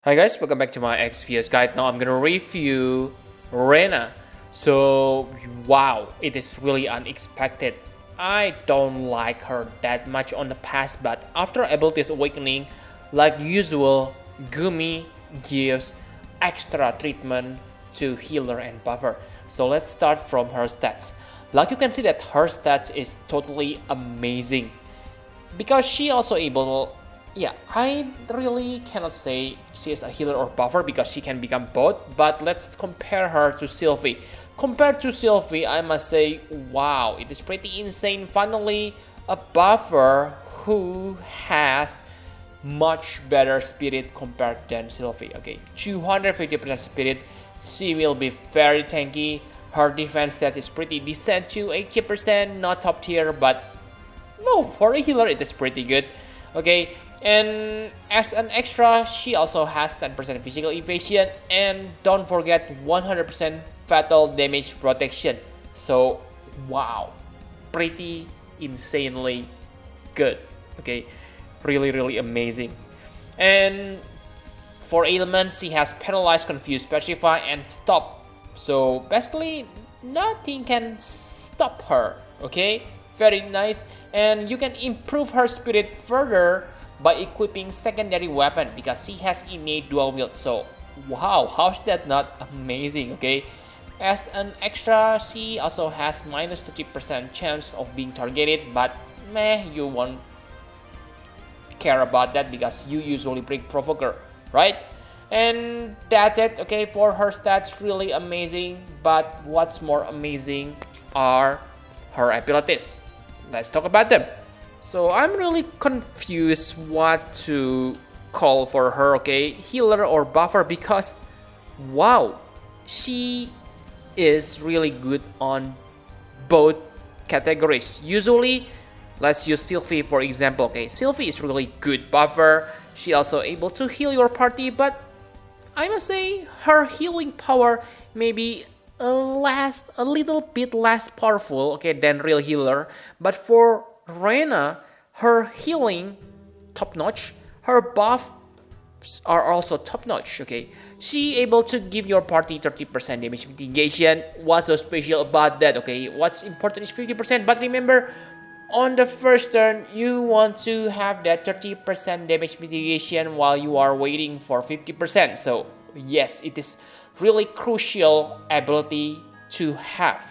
Hi guys, welcome back to my XPS guide. Now I'm gonna review Rena. So wow, it is really unexpected. I don't like her that much on the past, but after Abilities Awakening, like usual, Gumi gives extra treatment to healer and buffer. So let's start from her stats. Like you can see that her stats is totally amazing because she also able. Yeah, I really cannot say she is a healer or buffer because she can become both, but let's compare her to Sylvie. Compared to Sylvie, I must say, wow, it is pretty insane. Finally, a buffer who has much better spirit compared than Sylvie. Okay, 250% spirit, she will be very tanky. Her defense stat is pretty decent to 80%, not top tier, but no, for a healer it is pretty good. Okay, and as an extra, she also has 10% physical evasion, and don't forget 100% fatal damage protection. So wow, pretty insanely good. Okay, really amazing. And for ailments, she has paralyzed, confuse, petrify, and stop. So basically nothing can stop her. Okay, very nice. And you can improve her spirit further by equipping secondary weapon because she has innate dual wield. So wow, how's that not amazing? Okay, as an extra, she also has minus 30% chance of being targeted, but meh, you won't care about that because you usually bring provoker, right? And that's it. Okay, for her stats, really amazing, but what's more amazing are her abilities. Let's talk about them. So I'm really confused what to call for her, okay? Healer or buffer, because wow, she is really good on both categories. Usually, let's use Sylvie for example, okay? Sylvie is really good buffer. She also able to heal your party, but I must say her healing power may be a little bit less powerful, okay, than real healer. But for Rena, her healing top notch, her buffs are also top notch. Okay, she able to give your party 30% damage mitigation. What's so special about that? Okay, what's important is 50%. But remember, on the first turn, you want to have that 30% damage mitigation while you are waiting for 50%. So yes, it is really crucial ability to have.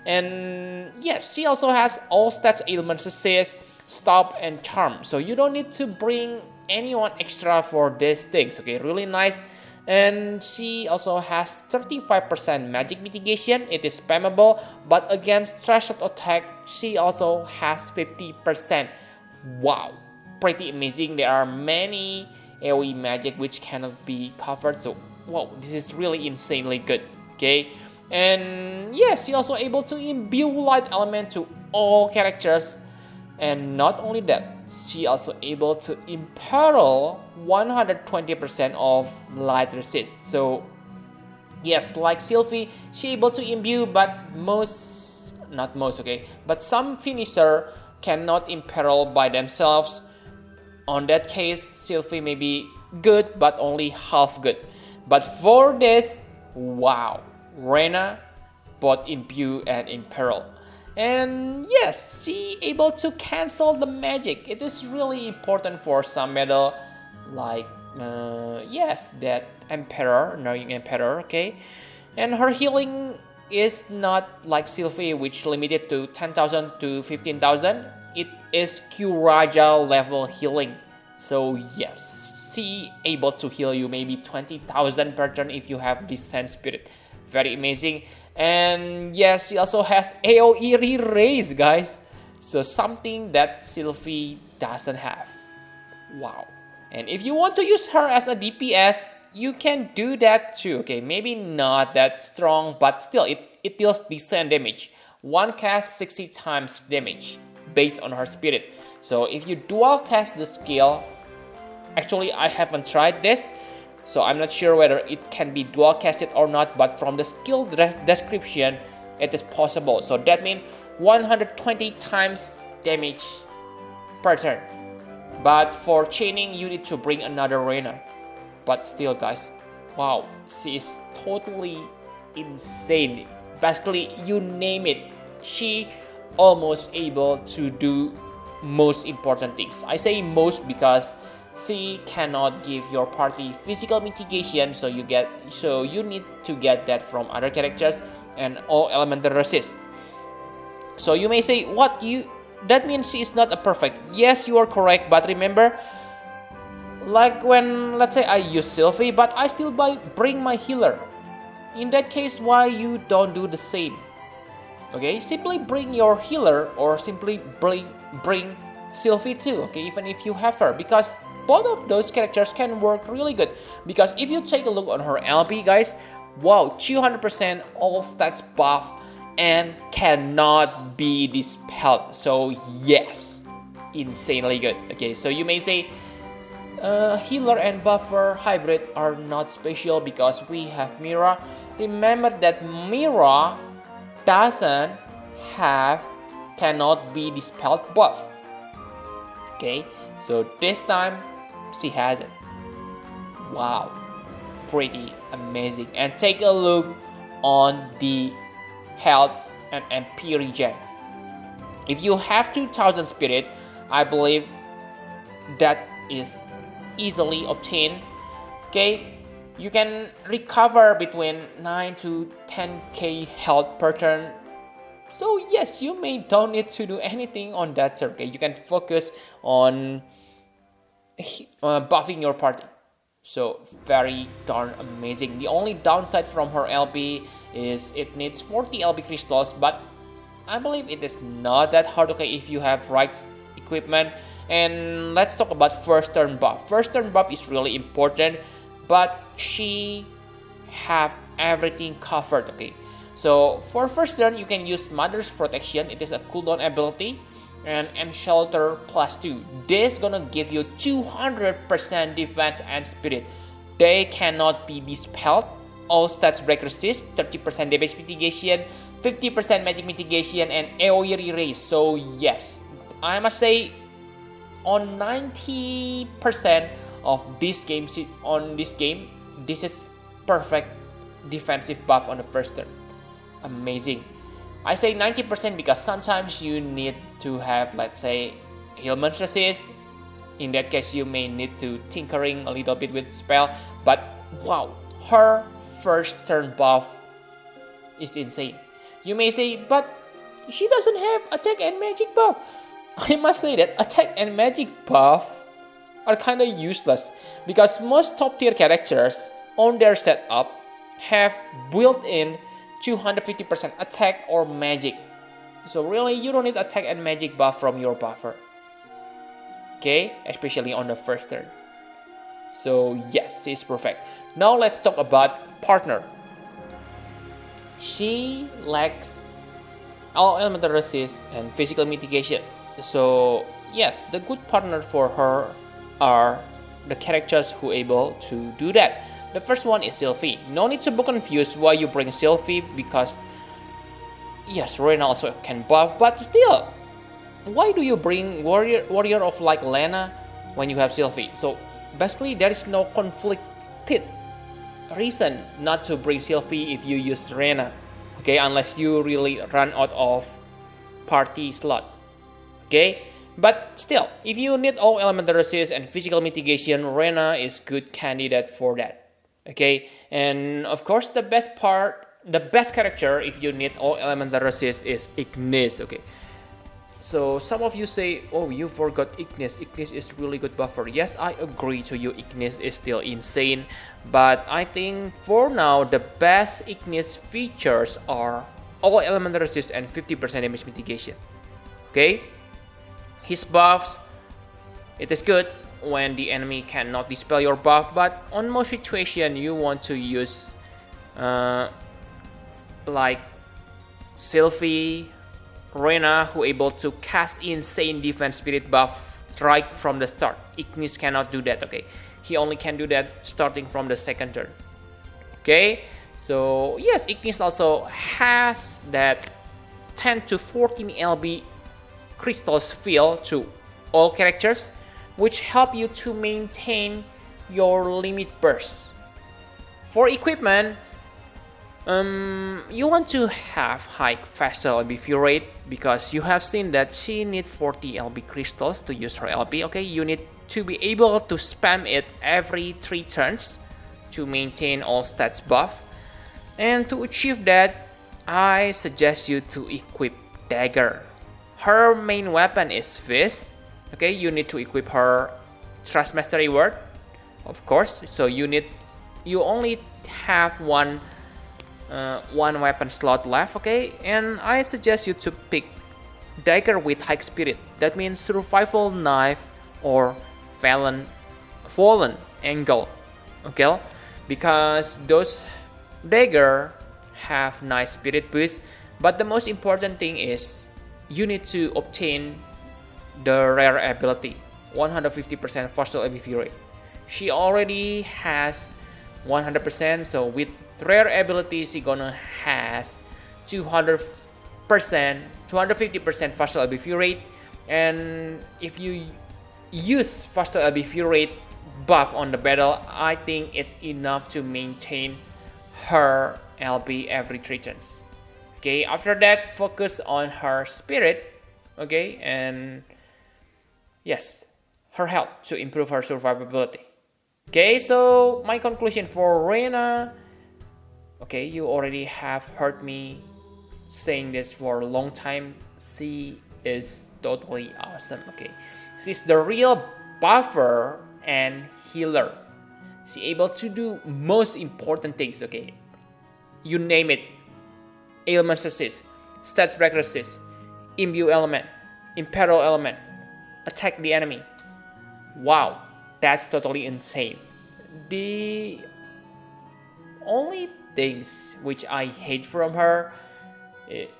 And yes, she also has all stats ailments assist, stop, and charm. So you don't need to bring anyone extra for these things. Okay, really nice. And she also has 35% magic mitigation. It is spammable, but against threshold attack, she also has 50%. Wow, pretty amazing. There are many AoE magic which cannot be covered. So wow, this is really insanely good. Okay. And yes, she also able to imbue light element to all characters. And not only that, she also able to imperil 120% of light resist. So yes, like Sylvie, she able to imbue, but not most, okay, but some finisher cannot imperil by themselves. On that case, Sylvie may be good, but only half good. But for this, wow, Rena both imbue and imperil. And yes, she able to cancel the magic. It is really important for some medal, like yes, that Emperor, knowing Emperor, okay. And her healing is not like Sylvie, which limited to 10,000 to 15,000. It is Kuraja level healing. So yes, she able to heal you maybe 20,000 per turn if you have Descent Spirit. Very amazing. And yes, she also has AoE re-raise, guys. So something that Sylvie doesn't have. Wow. And if you want to use her as a DPS, you can do that too. Okay, maybe not that strong, but still it deals decent damage. One cast 60 times damage based on her spirit. So if you dual cast the skill, actually I haven't tried this, so I'm not sure whether it can be dual casted or not, but from the skill description, it is possible. So that means 120 times damage per turn. But for chaining, you need to bring another Rena. but still guys, wow, she is totally insane. Basically, you name it, she almost able to do most important things. I say most because she cannot give your party physical mitigation, so you need to get that from other characters, and all elemental resist. So you may say, that means she is not a perfect. Yes, you are correct, but remember, like when, let's say I use Sylvie, but I still bring my healer. In that case, why you don't do the same? Okay, simply bring your healer, or simply bring Sylvie too, okay, even if you have her, because both of those characters can work really good. Because if you take a look on her LP, guys, wow, 200% all stats buff and cannot be dispelled. So yes, insanely good. Okay, so you may say healer and buffer hybrid are not special because we have Myra. Remember that Myra cannot be dispelled buff. Okay, so this time she has it. Wow, pretty amazing. And take a look on the health and MP regen. If you have 2000 spirit, I believe that is easily obtained. Okay, you can recover between 9 to 10k health per turn. So yes, you don't need to do anything on that turn. Okay, you can focus on buffing your party. So very darn amazing. The only downside from her LP is it needs 40 LP crystals, but I believe it is not that hard, okay, if you have right equipment. And let's talk about first turn buff. First turn buff is really important, but she have everything covered, okay. So for first turn, you can use Mother's Protection. It is a cooldown ability, and Shelter +2. This gonna give you 200% defense and spirit. They cannot be dispelled. All stats break resist, 30% damage mitigation, 50% magic mitigation, and AoE erase. So yes, I must say on 90% of this game, this is perfect defensive buff on the first turn. Amazing. I say 90% because sometimes you need to have, let's say, Healman's resist. In that case, you may need to tinkering a little bit with spell. But wow, her first turn buff is insane. You may say, but she doesn't have attack and magic buff. I must say that attack and magic buff are kind of useless because most top tier characters on their setup have built-in 250% attack or magic. So really, you don't need attack and magic buff from your buffer. Okay, especially on the first turn. So yes, she's perfect. Now let's talk about partner. She lacks all elemental resist and physical mitigation. So yes, the good partner for her are the characters who able to do that. The first one is Sylvie. No need to be confused why you bring Sylvie, because yes, Rena also can buff, but still, why do you bring warrior of like Rena when you have Sylvie? So basically, there is no conflicted reason not to bring Sylvie if you use Rena. Okay, unless you really run out of party slot. Okay, but still, if you need all elemental resist and physical mitigation, Rena is good candidate for that. Okay, and of course the best character if you need all elemental resist is Ignis. Okay, so some of you say, oh, you forgot Ignis. Ignis is really good buffer. Yes, I agree to you, Ignis is still insane, but I think for now the best Ignis features are all elemental resist and 50% damage mitigation. Okay, his buffs, it is good when the enemy cannot dispel your buff, but on most situation you want to use like Sylvie, Rena, who able to cast insane defense spirit buff right from the start. Ignis cannot do that. Okay, he only can do that starting from the second turn. Okay, so yes, Ignis also has that 10 to 14 LB crystals fill to all characters, which help you to maintain your limit burst. For equipment, you want to have high faster LB rate because you have seen that she needs 40 LB crystals to use her LB. Okay, you need to be able to spam it every 3 turns to maintain all stats buff. And to achieve that, I suggest you to equip Dagger. Her main weapon is Fist. Okay, you need to equip her Trust Mastery Word, of course. So you only have one weapon slot left. Okay, and I suggest you to pick Dagger with High Spirit. That means Survival Knife or Fallen Angle. Okay, because those Dagger have nice spirit boost, but the most important thing is you need to obtain the rare ability 150% faster ABV rate. She already has 100%, so with rare ability she gonna has 250% faster ABV rate, and if you use faster ABV rate buff on the battle, I think it's enough to maintain her LB every 3 turns. Okay, after that, focus on her spirit. Okay, and yes, her health to improve her survivability. Okay, so my conclusion for Rena. Okay, you already have heard me saying this for a long time. She is totally awesome. Okay, she's the real buffer and healer. She able to do most important things. Okay, you name it: ailment assist, stats breaker assist, imbue element, imperil element, attack the enemy. Wow, that's totally insane. The only things which I hate from her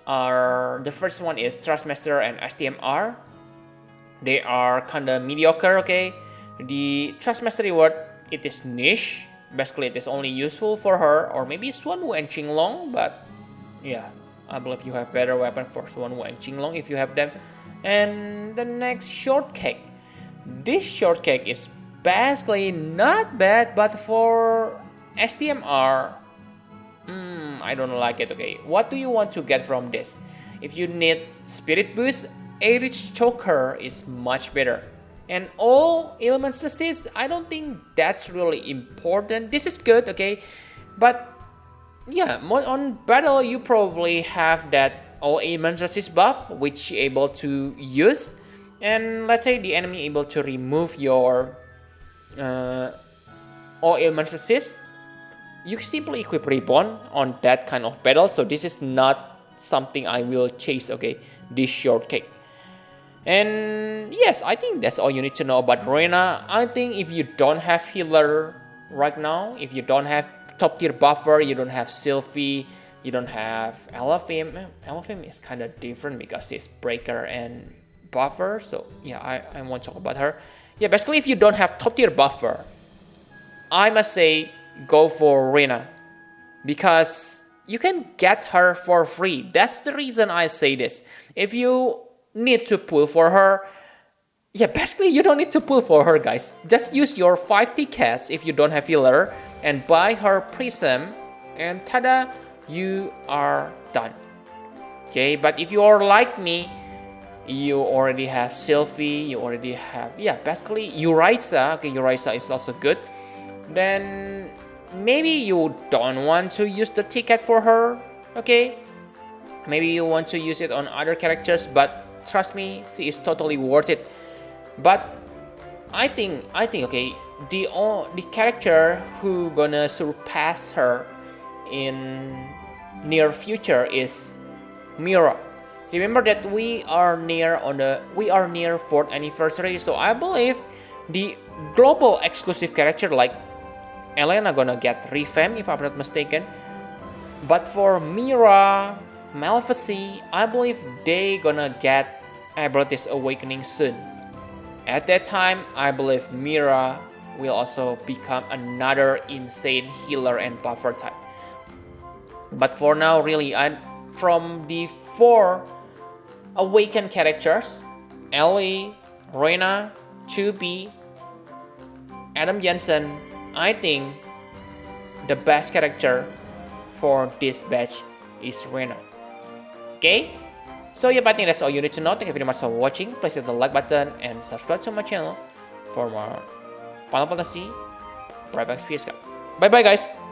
are, the first one is Trustmaster and STMR. They are kinda mediocre. Okay, the Trustmaster reward, it is niche. Basically, it is only useful for her or maybe Swanwu and Qinglong, but yeah, I believe you have better weapon for Swanwu and Qinglong if you have them. And the next, Shortcake. This Shortcake is basically not bad, but for STMR, I don't like it. Okay, what do you want to get from this? If you need Spirit Boost, Airich Choker is much better. And all elements assist, I don't think that's really important. This is good, okay, but yeah, on battle you probably have that all elements assist buff which you're able to use, and let's say the enemy able to remove your all elements assist, you simply equip Ribbon on that kind of battle. So this is not something I will chase. Okay, this Shortcake. And yes, I think that's all you need to know about Rena. I think if you don't have healer right now, if you don't have top tier buffer, you don't have Sylvie, you don't have Elephim. Elephim is kind of different because it's breaker and buffer. So yeah, I won't talk about her. Yeah, basically if you don't have top tier buffer, I must say go for Rena, because you can get her for free. That's the reason I say this. If you need to pull for her, yeah, basically you don't need to pull for her, guys. Just use your 5 tickets if you don't have healer and buy her prism, and tada, you are done. Okay, but if you are like me, you already have Sylvie, you already have, yeah, basically Uraiza. Okay, Uraiza is also good. Then maybe you don't want to use the ticket for her. Okay, maybe you want to use it on other characters, but trust me, she is totally worth it. But I think okay, the character who gonna surpass her in near future is Myra. Remember that we are near 4th anniversary, so I believe the global exclusive character like Elena gonna get revamped if I'm not mistaken. But for Myra, Malefici, I believe they gonna get abilities awakening soon. At that time, I believe Myra will also become another insane healer and buffer type. But for now, really, from the 4 awakened characters, Ellie, Rena, 2B, Adam Jensen, I think the best character for this batch is Rena. Okay? So yeah, I think that's all you need to know. Thank you very much for watching. Please hit the like button and subscribe to my channel for more Final Fantasy Private XP. Bye bye guys.